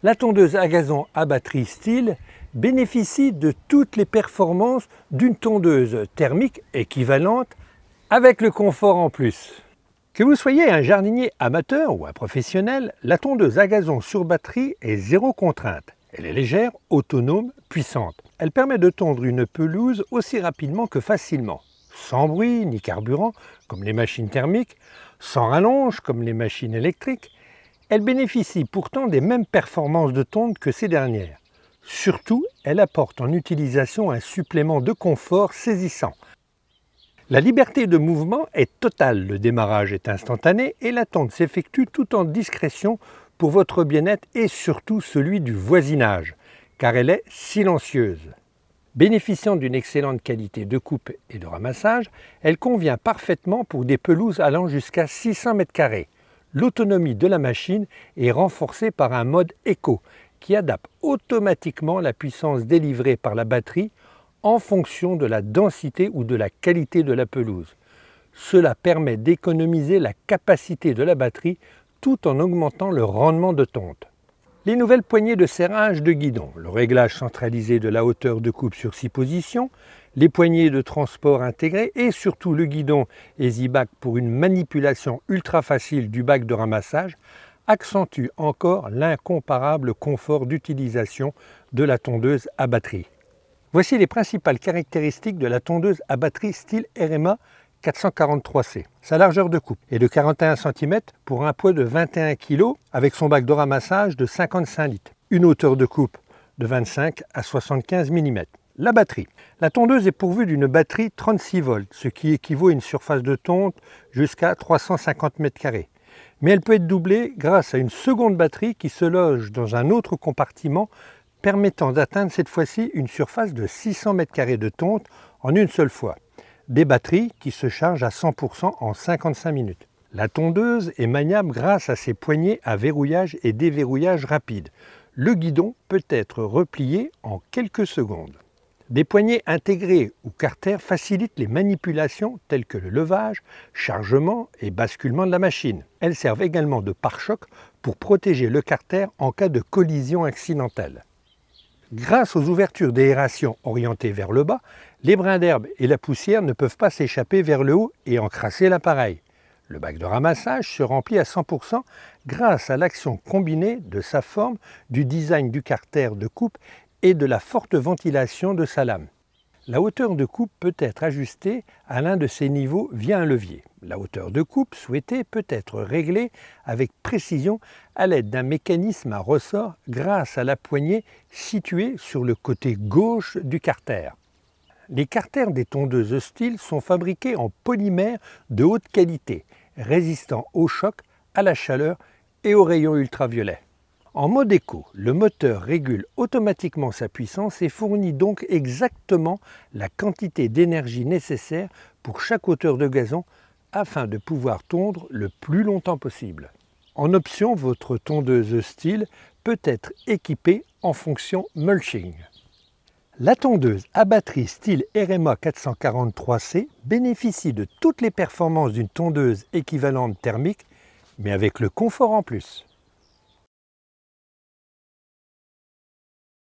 La tondeuse à gazon à batterie Stihl bénéficie de toutes les performances d'une tondeuse thermique équivalente avec le confort en plus. Que vous soyez un jardinier amateur ou un professionnel, la tondeuse à gazon sur batterie est zéro contrainte. Elle est légère, autonome, puissante. Elle permet de tondre une pelouse aussi rapidement que facilement, sans bruit ni carburant comme les machines thermiques, sans rallonge comme les machines électriques. Elle bénéficie pourtant des mêmes performances de tonte que ces dernières. Surtout, elle apporte en utilisation un supplément de confort saisissant. La liberté de mouvement est totale, le démarrage est instantané et la tonte s'effectue tout en discrétion pour votre bien-être et surtout celui du voisinage, car elle est silencieuse. Bénéficiant d'une excellente qualité de coupe et de ramassage, elle convient parfaitement pour des pelouses allant jusqu'à 600 m². L'autonomie de la machine est renforcée par un mode éco qui adapte automatiquement la puissance délivrée par la batterie en fonction de la densité ou de la qualité de la pelouse. Cela permet d'économiser la capacité de la batterie tout en augmentant le rendement de tonte. Les nouvelles poignées de serrage de guidon, le réglage centralisé de la hauteur de coupe sur 6 positions, les poignées de transport intégrées et surtout le guidon EasyBack pour une manipulation ultra facile du bac de ramassage accentuent encore l'incomparable confort d'utilisation de la tondeuse à batterie. Voici les principales caractéristiques de la tondeuse à batterie Stihl RMA 443C. Sa largeur de coupe est de 41 cm pour un poids de 21 kg avec son bac de ramassage de 55 litres. Une hauteur de coupe de 25 à 75 mm. La batterie. La tondeuse est pourvue d'une batterie 36 volts, ce qui équivaut à une surface de tonte jusqu'à 350 m². Mais elle peut être doublée grâce à une seconde batterie qui se loge dans un autre compartiment permettant d'atteindre cette fois-ci une surface de 600 m² de tonte en une seule fois. Des batteries qui se chargent à 100% en 55 minutes. La tondeuse est maniable grâce à ses poignées à verrouillage et déverrouillage rapide. Le guidon peut être replié en quelques secondes. Des poignées intégrées ou carter facilitent les manipulations telles que le levage, chargement et basculement de la machine. Elles servent également de pare-choc pour protéger le carter en cas de collision accidentelle. Grâce aux ouvertures d'aération orientées vers le bas, les brins d'herbe et la poussière ne peuvent pas s'échapper vers le haut et encrasser l'appareil. Le bac de ramassage se remplit à 100% grâce à l'action combinée de sa forme, du design du carter de coupe et de la forte ventilation de sa lame. La hauteur de coupe peut être ajustée à l'un de ces niveaux via un levier. La hauteur de coupe souhaitée peut être réglée avec précision à l'aide d'un mécanisme à ressort grâce à la poignée située sur le côté gauche du carter. Les carters des tondeuses Stihl sont fabriqués en polymère de haute qualité, résistant au choc, à la chaleur et aux rayons ultraviolets. En mode éco, le moteur régule automatiquement sa puissance et fournit donc exactement la quantité d'énergie nécessaire pour chaque hauteur de gazon afin de pouvoir tondre le plus longtemps possible. En option, votre tondeuse Stihl peut être équipée en fonction mulching. La tondeuse à batterie Stihl RMA 443C bénéficie de toutes les performances d'une tondeuse équivalente thermique, mais avec le confort en plus.